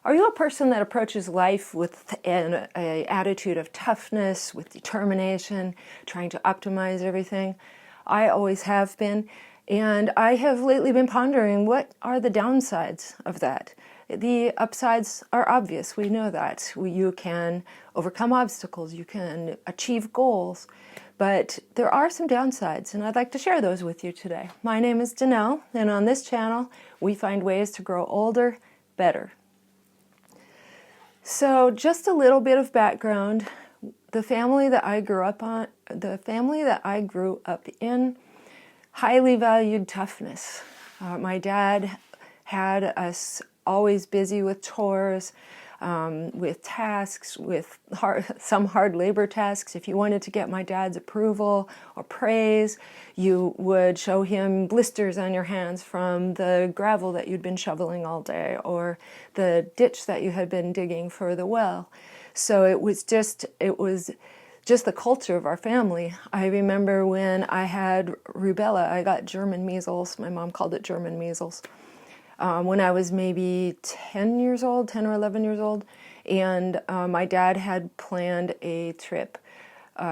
Are you a person that approaches life with an attitude of toughness, with determination, trying to optimize everything? I always have been, and I have lately been pondering what are the downsides of that. The upsides are obvious. We know that. You can overcome obstacles, you can achieve goals, but there are some downsides, and I'd like to share those with you today. My name is Danelle, and on this channel, we find ways to grow older better. So just a little bit of background. The family that I grew up in highly valued toughness. My dad had us always busy with chores, with tasks, with some hard labor tasks. If you wanted to get my dad's approval or praise, you would show him blisters on your hands from the gravel that you'd been shoveling all day, or the ditch that you had been digging for the well. So it was just the culture of our family. I remember when I had rubella, I got German measles. My mom called it German measles. When I was maybe 10 or 11 years old, and my dad had planned a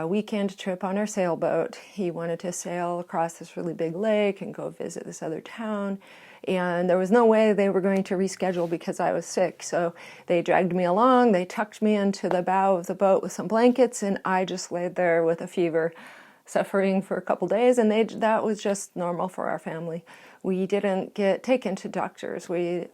weekend trip on our sailboat. He wanted to sail across this really big lake and go visit this other town, and there was no way they were going to reschedule because I was sick. So they dragged me along, they tucked me into the bow of the boat with some blankets, and I just laid there with a fever, suffering for a couple days, and that was just normal for our family. We didn't get taken to doctors. We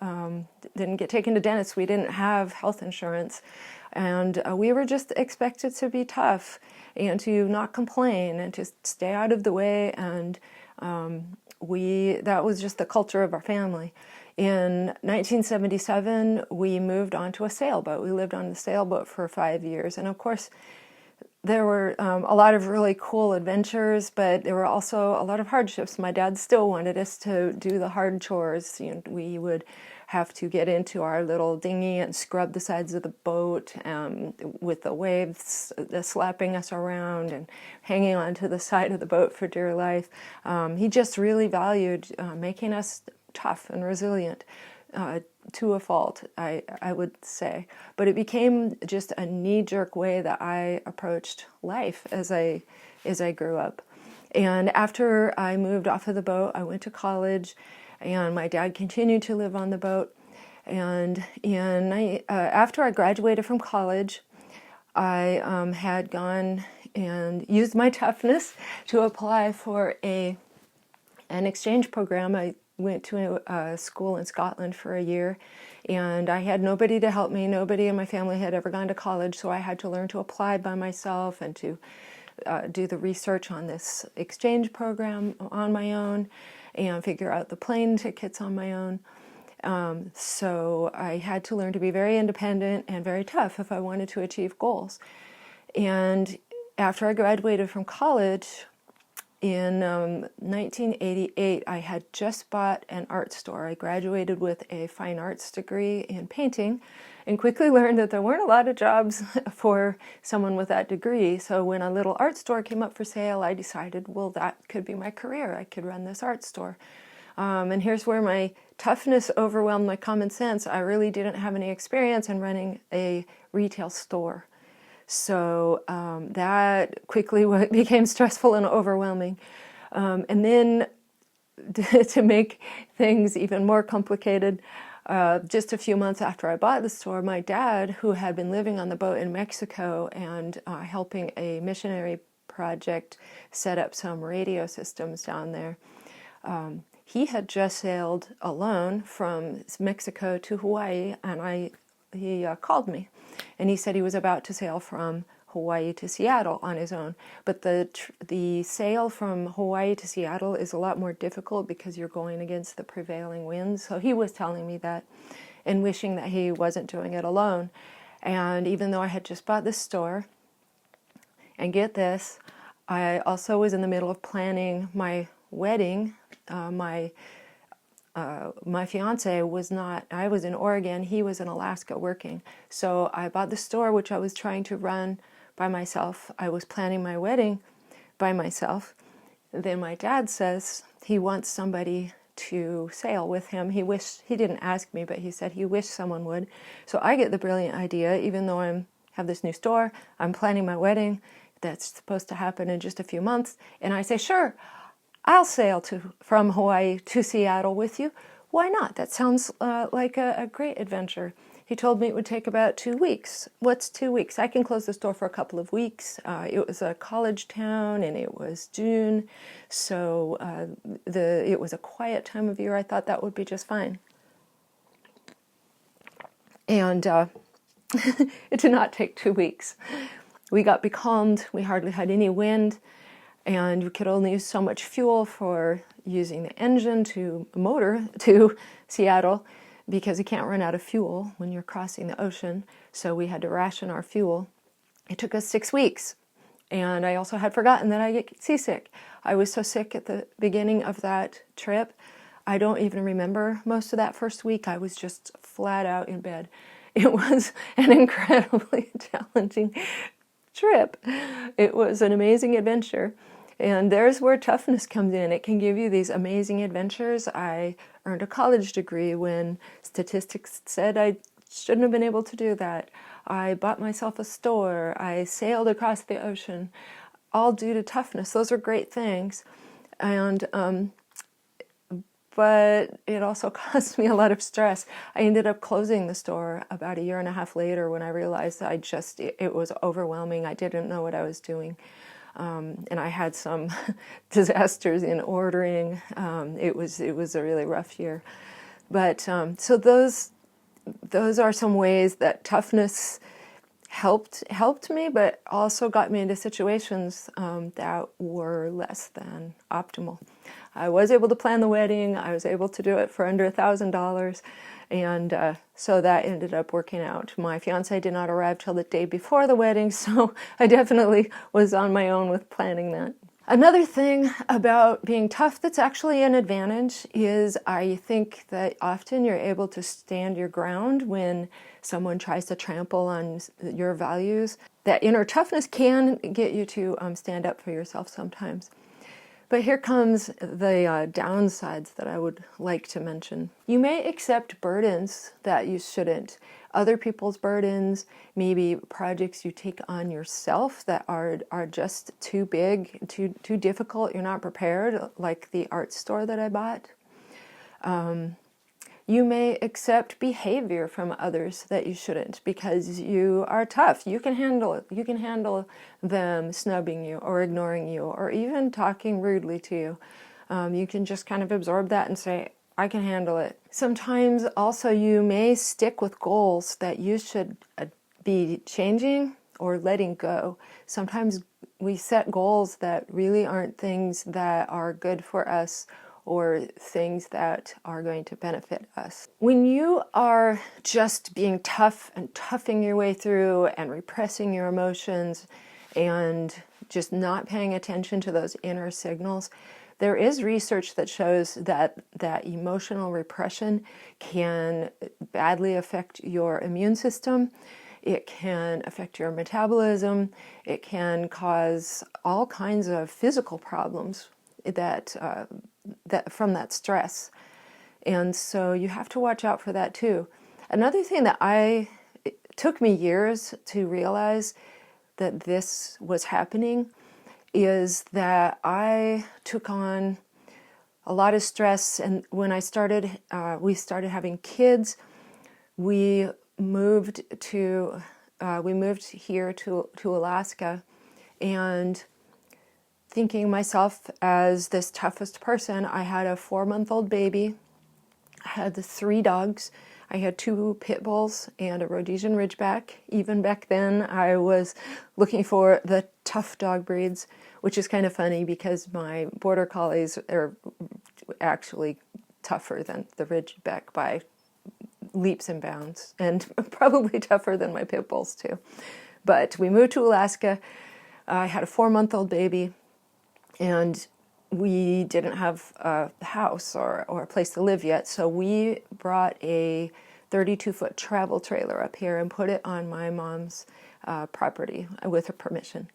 didn't get taken to dentists. We didn't have health insurance. And we were just expected to be tough and to not complain and to stay out of the way. And that was just the culture of our family. In 1977, we moved onto a sailboat. We lived on the sailboat for 5 years. And of course, there were a lot of really cool adventures, but there were also a lot of hardships. My dad still wanted us to do the hard chores. We would have to get into our little dinghy and scrub the sides of the boat with the waves slapping us around and hanging onto the side of the boat for dear life. He just really valued making us tough and resilient. To a fault, I would say. But it became just a knee-jerk way that I approached life as I grew up. And after I moved off of the boat, I went to college, and my dad continued to live on the boat. And after I graduated from college, I had gone and used my toughness to apply for an exchange program. I went to a school in Scotland for a year, and I had nobody to help me. Nobody in my family had ever gone to college, so I had to learn to apply by myself and to do the research on this exchange program on my own and figure out the plane tickets on my own. So I had to learn to be very independent and very tough if I wanted to achieve goals. And after I graduated from college, in 1988, I had just bought an art store. I graduated with a fine arts degree in painting and quickly learned that there weren't a lot of jobs for someone with that degree. So when a little art store came up for sale, I decided, well, that could be my career. I could run this art store. And here's where my toughness overwhelmed my common sense. I really didn't have any experience in running a retail store. So that quickly became stressful and overwhelming. And then to make things even more complicated, just a few months after I bought the store, my dad, who had been living on the boat in Mexico and helping a missionary project set up some radio systems down there, he had just sailed alone from Mexico to Hawaii, and he called me. And he said he was about to sail from Hawaii to Seattle on his own. But the sail from Hawaii to Seattle is a lot more difficult because you're going against the prevailing winds. So he was telling me that and wishing that he wasn't doing it alone. And even though I had just bought this store, and get this, I also was in the middle of planning my wedding. My fiance was not, I was in Oregon, he was in Alaska working. So I bought the store, which I was trying to run by myself. I was planning my wedding by myself. Then my dad says he wants somebody to sail with him. He didn't ask me, but he said he wished someone would. So I get the brilliant idea, even though have this new store, I'm planning my wedding that's supposed to happen in just a few months, and I say, sure, I'll sail from Hawaii to Seattle with you. Why not? That sounds like a great adventure. He told me it would take about 2 weeks. What's 2 weeks? I can close the store for a couple of weeks. It was a college town, and it was June, so it was a quiet time of year. I thought that would be just fine. And it did not take 2 weeks. We got becalmed. We hardly had any wind, and we could only use so much fuel for using the motor to Seattle, because you can't run out of fuel when you're crossing the ocean. So we had to ration our fuel. It took us 6 weeks. And I also had forgotten that I get seasick. I was so sick at the beginning of that trip. I don't even remember most of that first week. I was just flat out in bed. It was an incredibly challenging trip. It was an amazing adventure. And there's where toughness comes in. It can give you these amazing adventures. I earned a college degree when statistics said I shouldn't have been able to do that. I bought myself a store. I sailed across the ocean, all due to toughness. Those are great things. And but it also caused me a lot of stress. I ended up closing the store about 1.5 years later when I realized it was overwhelming. I didn't know what I was doing. And I had some disasters in ordering. It was a really rough year. But so those are some ways that toughness helped me, but also got me into situations that were less than optimal. I was able to plan the wedding. I was able to do it for under $1,000. And so that ended up working out. My fiance did not arrive till the day before the wedding, so I definitely was on my own with planning that. Another thing about being tough that's actually an advantage is I think that often you're able to stand your ground when someone tries to trample on your values. That inner toughness can get you to stand up for yourself sometimes. But here comes the downsides that I would like to mention. You may accept burdens that you shouldn't. Other people's burdens, maybe projects you take on yourself that are just too big, too difficult, you're not prepared, like the art store that I bought. You may accept behavior from others that you shouldn't because you are tough. You can handle it. You can handle them snubbing you or ignoring you or even talking rudely to you. You can just kind of absorb that and say, I can handle it. Sometimes also you may stick with goals that you should be changing or letting go. Sometimes we set goals that really aren't things that are good for us or things that are going to benefit us. When you are just being tough and toughing your way through and repressing your emotions and just not paying attention to those inner signals, there is research that shows that emotional repression can badly affect your immune system. It can affect your metabolism. It can cause all kinds of physical problems that from that stress. And so you have to watch out for that too. Another thing that it took me years to realize that this was happening is that I took on a lot of stress, and when we started having kids, we moved here to Alaska, and thinking myself as this toughest person, I had a 4-month-old baby, I had the 3 dogs, I had 2 pit bulls and a Rhodesian Ridgeback. Even back then, I was looking for the tough dog breeds, which is kind of funny because my Border Collies are actually tougher than the Ridgeback by leaps and bounds, and probably tougher than my pit bulls too. But we moved to Alaska. I had a 4-month-old baby, and we didn't have a house or a place to live yet, so we brought a 32-foot travel trailer up here and put it on my mom's property with her permission.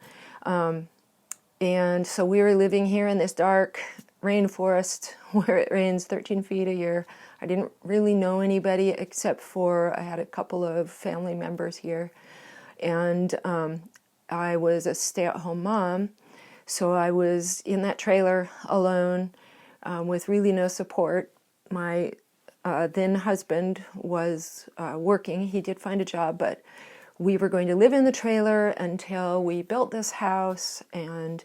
And so we were living here in this dark rainforest where it rains 13 feet a year. I didn't really know anybody except for I had a couple of family members here. And I was a stay-at-home mom, so I was in that trailer alone with really no support. My then husband was working. He did find a job, but we were going to live in the trailer until we built this house and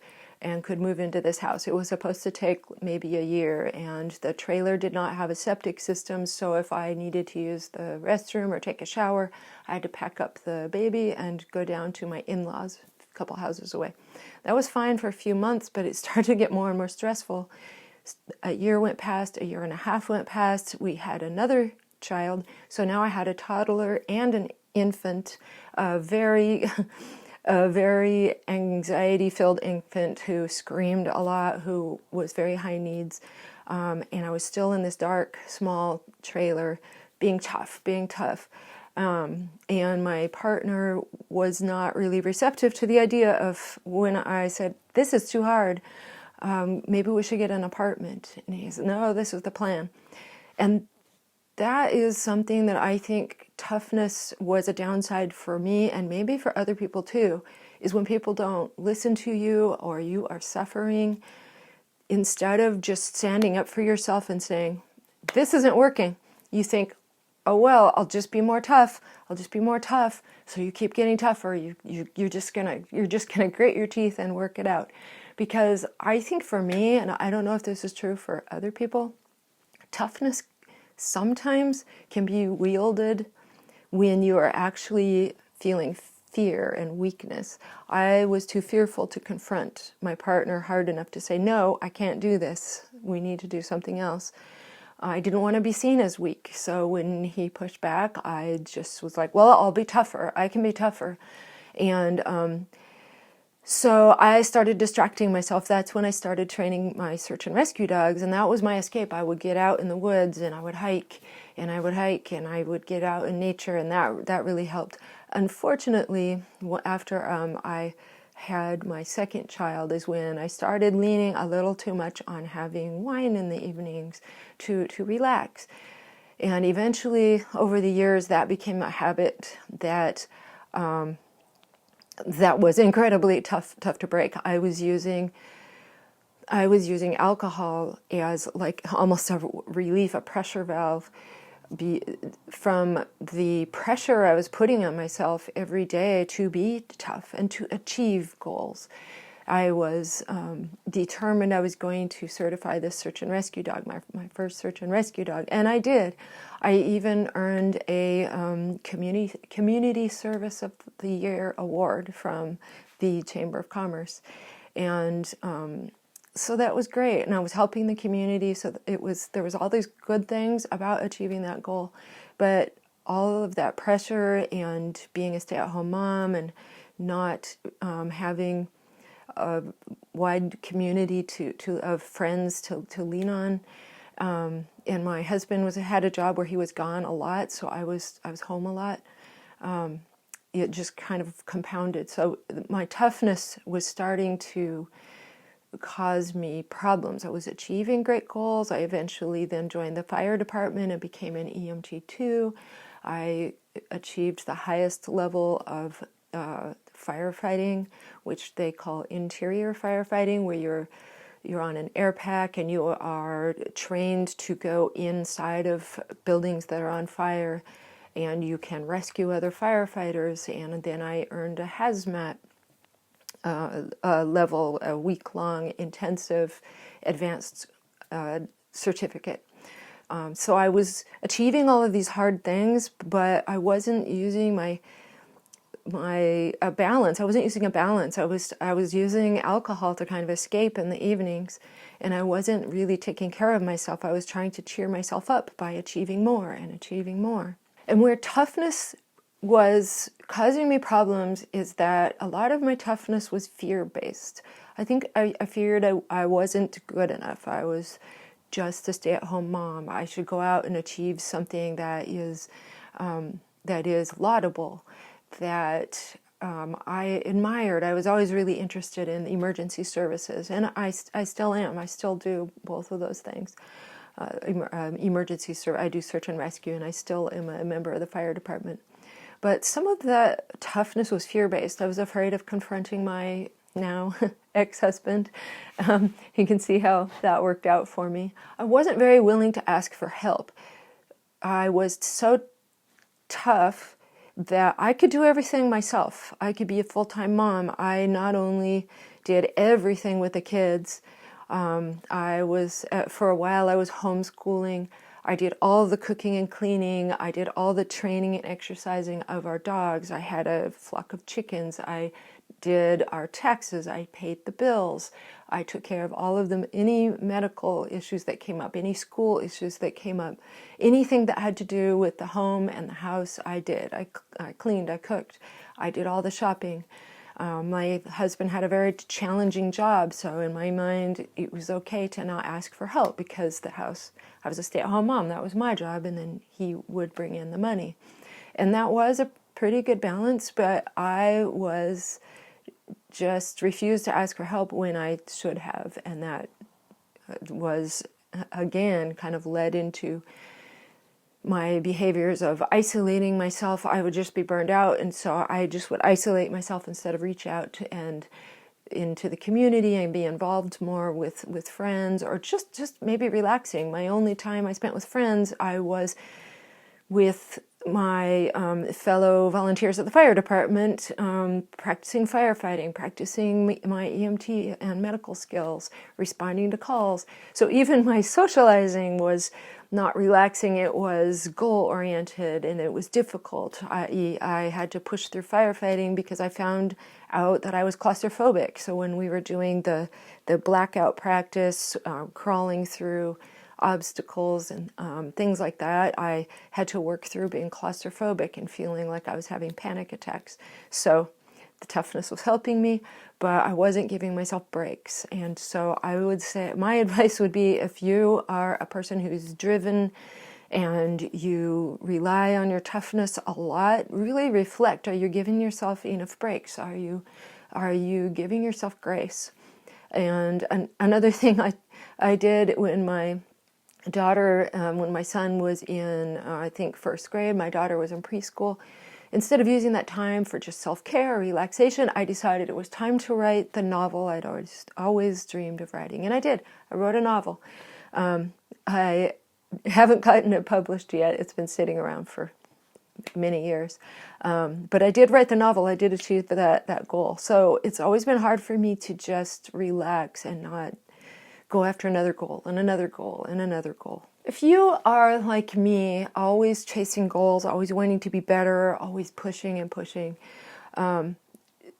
could move into this house. It was supposed to take maybe a year, and the trailer did not have a septic system, so if I needed to use the restroom or take a shower, I had to pack up the baby and go down to my in-laws a couple houses away. That was fine for a few months, but it started to get more and more stressful. A year went past, a year and a half went past, we had another child, so now I had a toddler and an infant, a very anxiety-filled infant who screamed a lot, who was very high needs, and I was still in this dark, small trailer, being tough. And my partner was not really receptive to the idea of when I said, this is too hard, maybe we should get an apartment. And he said, no, this is the plan. And that is something that I think toughness was a downside for me, and maybe for other people too, is when people don't listen to you or you are suffering, instead of just standing up for yourself and saying, this isn't working, you think, oh well, I'll just be more tough. So you keep getting tougher. You're just gonna grit your teeth and work it out. Because I think for me, and I don't know if this is true for other people, toughness sometimes can be wielded when you are actually feeling fear and weakness. I was too fearful to confront my partner hard enough to say, no, I can't do this. We need to do something else. I didn't want to be seen as weak. So when he pushed back, I just was like, well, I'll be tougher. I can be tougher. And so I started distracting myself. That's when I started training my search and rescue dogs, and that was my escape. I would get out in the woods and I would hike and I would get out in nature, and that really helped. Unfortunately, after I had my second child is when I started leaning a little too much on having wine in the evenings to relax. And eventually, over the years, that became a habit that was incredibly tough to break. I was using alcohol as like almost a relief, a pressure valve, from the pressure I was putting on myself every day to be tough and to achieve goals. I was determined I was going to certify this search and rescue dog, my first search and rescue dog, and I did. I even earned a Community Service of the Year award from the Chamber of Commerce, and so that was great. And I was helping the community, so there was all these good things about achieving that goal, but all of that pressure and being a stay-at-home mom and not having a wide community of friends to lean on, and my husband had a job where he was gone a lot, so I was home a lot. It just kind of compounded. So my toughness was starting to cause me problems. I was achieving great goals. I eventually then joined the fire department and became an EMT2. I achieved the highest level of firefighting, which they call interior firefighting, where you're on an air pack and you are trained to go inside of buildings that are on fire, and you can rescue other firefighters. And then I earned a hazmat level, a week-long intensive advanced certificate. So I was achieving all of these hard things, but I wasn't using my balance. I wasn't using a balance. I was using alcohol to kind of escape in the evenings, and I wasn't really taking care of myself. I was trying to cheer myself up by achieving more and achieving more. And where toughness was causing me problems is that a lot of my toughness was fear-based. I think I feared I wasn't good enough. I was just a stay-at-home mom. I should go out and achieve something that is laudable, that I admired. I was always really interested in emergency services, and I still am. I still do both of those things. Emergency service. I do search and rescue, and I still am a member of the fire department. But some of the toughness was fear-based. I was afraid of confronting my now ex-husband. You can see how that worked out for me. I wasn't very willing to ask for help. I was so tough that I could do everything myself. I could be a full-time mom. I not only did everything with the kids, for a while I was homeschooling. I did all the cooking and cleaning. I did all the training and exercising of our dogs. I had a flock of chickens. I did our taxes. I paid the bills. I took care of all of them. Any medical issues that came up, any school issues that came up, anything that had to do with the home and the house, I did. I cleaned, I cooked, I did all the shopping. My husband had a very challenging job, so in my mind it was okay to not ask for help because I was a stay-at-home mom. That was my job, and then he would bring in the money. And that was a pretty good balance, but I was just refused to ask for help when I should have, and that was, again, kind of led into my behaviors of isolating myself. I would just be burned out, and so I just would isolate myself instead of reach out and into the community and be involved more with friends, or just maybe relaxing. My only time I spent with friends, I was with my fellow volunteers at the fire department, practicing firefighting, practicing my EMT and medical skills, responding to calls. So even my socializing was not relaxing, it was goal-oriented, and it was difficult. I had to push through firefighting because I found out that I was claustrophobic. So when we were doing the blackout practice, crawling through obstacles and things like that, I had to work through being claustrophobic and feeling like I was having panic attacks. So the toughness was helping me, but I wasn't giving myself breaks. And so I would say my advice would be, if you are a person who's driven and you rely on your toughness a lot, really reflect. Are you giving yourself enough breaks? Are you giving yourself grace? And another thing I did when my daughter, when my son was in, I think, first grade, my daughter was in preschool. Instead of using that time for just self-care or relaxation, I decided it was time to write the novel I'd always dreamed of writing. And I did. I wrote a novel. I haven't gotten it published yet. It's been sitting around for many years. But I did write the novel. I did achieve that goal. So it's always been hard for me to just relax and not go after another goal and another goal and another goal. If you are like me, always chasing goals, always wanting to be better, always pushing and pushing,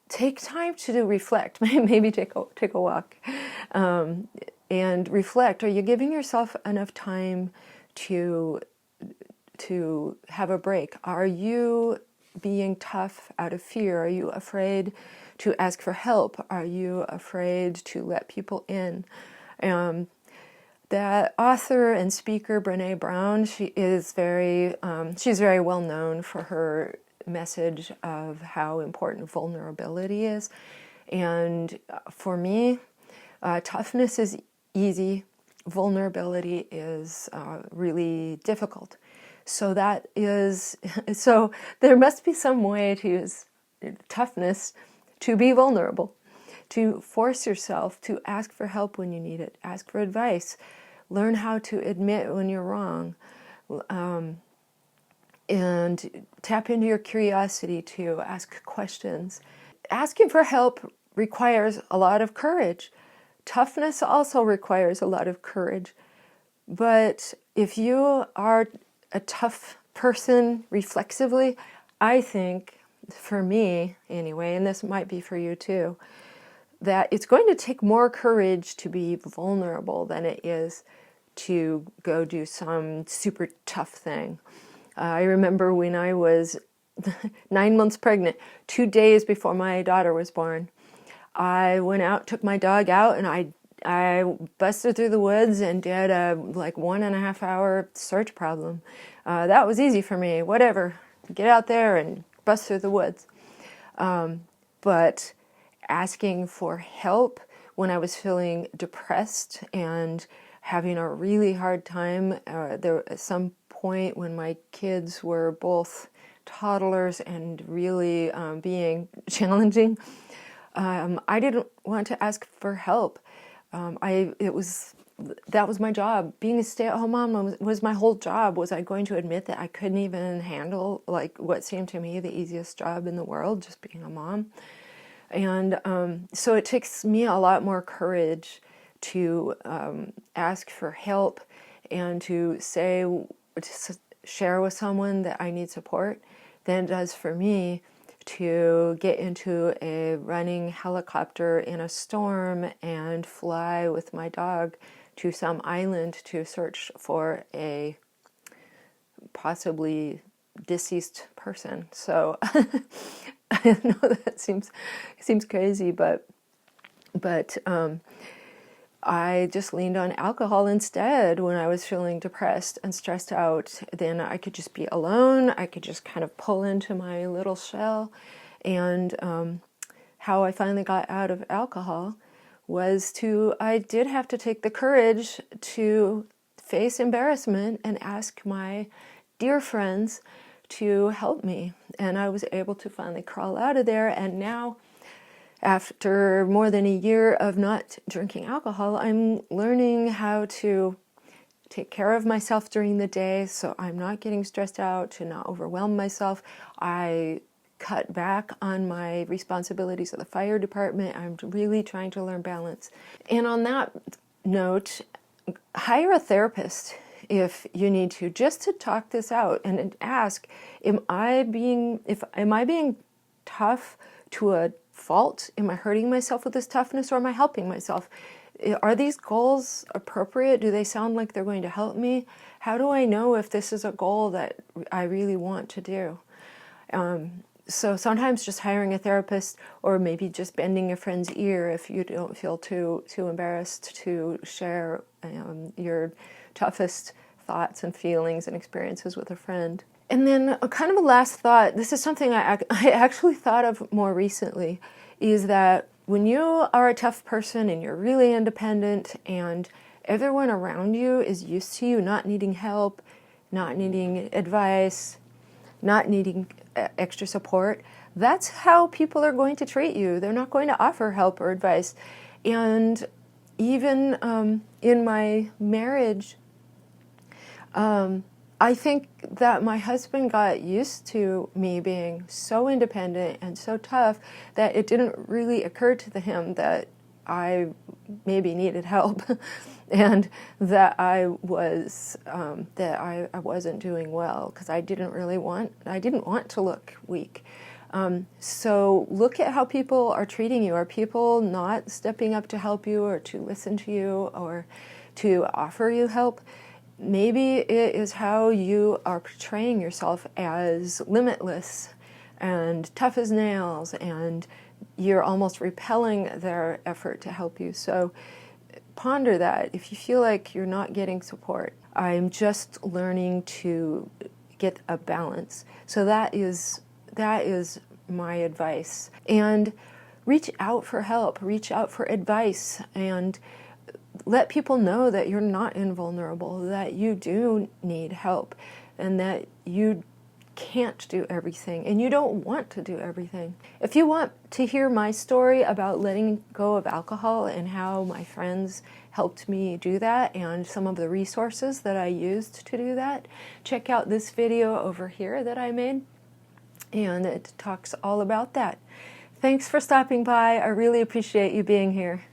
take time to reflect. Maybe take a walk and reflect. Are you giving yourself enough time to have a break? Are you being tough out of fear? Are you afraid to ask for help? Are you afraid to let people in? That author and speaker, Brené Brown, she's very well known for her message of how important vulnerability is. And for me, toughness is easy. Vulnerability is really difficult. So there must be some way to use toughness to be vulnerable, to force yourself to ask for help when you need it, ask for advice, learn how to admit when you're wrong, and tap into your curiosity to ask questions. Asking for help requires a lot of courage. Toughness also requires a lot of courage. But if you are a tough person reflexively, I think, for me anyway, and this might be for you too, that it's going to take more courage to be vulnerable than it is to go do some super tough thing. I remember when I was 9 months pregnant, 2 days before my daughter was born, I went out, took my dog out, and I busted through the woods and did a 1.5 hour search problem. That was easy for me. Whatever, get out there and bust through the woods. But asking for help when I was feeling depressed and having a really hard time, there at some point when my kids were both toddlers and really being challenging, I didn't want to ask for help. That was my job. Being a stay-at-home mom was my whole job. Was I going to admit that I couldn't even handle like what seemed to me the easiest job in the world, just being a mom? And so it takes me a lot more courage to ask for help and to share with someone that I need support than it does for me to get into a running helicopter in a storm and fly with my dog to some island to search for a possibly deceased person. So I know that seems crazy, but I just leaned on alcohol instead when I was feeling depressed and stressed out. Then I could just be alone. I could just kind of pull into my little shell. And how I finally got out of alcohol was I did have to take the courage to face embarrassment and ask my dear friends to help me. And I was able to finally crawl out of there. And now, after more than a year of not drinking alcohol, I'm learning how to take care of myself during the day so I'm not getting stressed out, to not overwhelm myself. I cut back on my responsibilities at the fire department. I'm really trying to learn balance. And on that note, hire a therapist if you need to, just to talk this out and ask, am I being tough to a fault? Am I hurting myself with this toughness, or am I helping myself? Are these goals appropriate? Do they sound like they're going to help me? How do I know if this is a goal that I really want to do? So sometimes just hiring a therapist, or maybe just bending a friend's ear if you don't feel too embarrassed to share your toughest thoughts and feelings and experiences with a friend. And then a kind of a last thought, this is something I actually thought of more recently, is that when you are a tough person and you're really independent and everyone around you is used to you not needing help, not needing advice, not needing extra support, that's how people are going to treat you. They're not going to offer help or advice. And even in my marriage, I think that my husband got used to me being so independent and so tough that it didn't really occur to him that I maybe needed help and that I wasn't doing well, because I didn't want to look weak. So look at how people are treating you. Are people not stepping up to help you or to listen to you or to offer you help? Maybe it is how you are portraying yourself as limitless and tough as nails, and you're almost repelling their effort to help you. So ponder that. If you feel like you're not getting support, I'm just learning to get a balance. So that is my advice. And reach out for help, reach out for advice, and let people know that you're not invulnerable, that you do need help, and that you can't do everything, and you don't want to do everything. If you want to hear my story about letting go of alcohol and how my friends helped me do that, and some of the resources that I used to do that, check out this video over here that I made, and it talks all about that. Thanks for stopping by. I really appreciate you being here.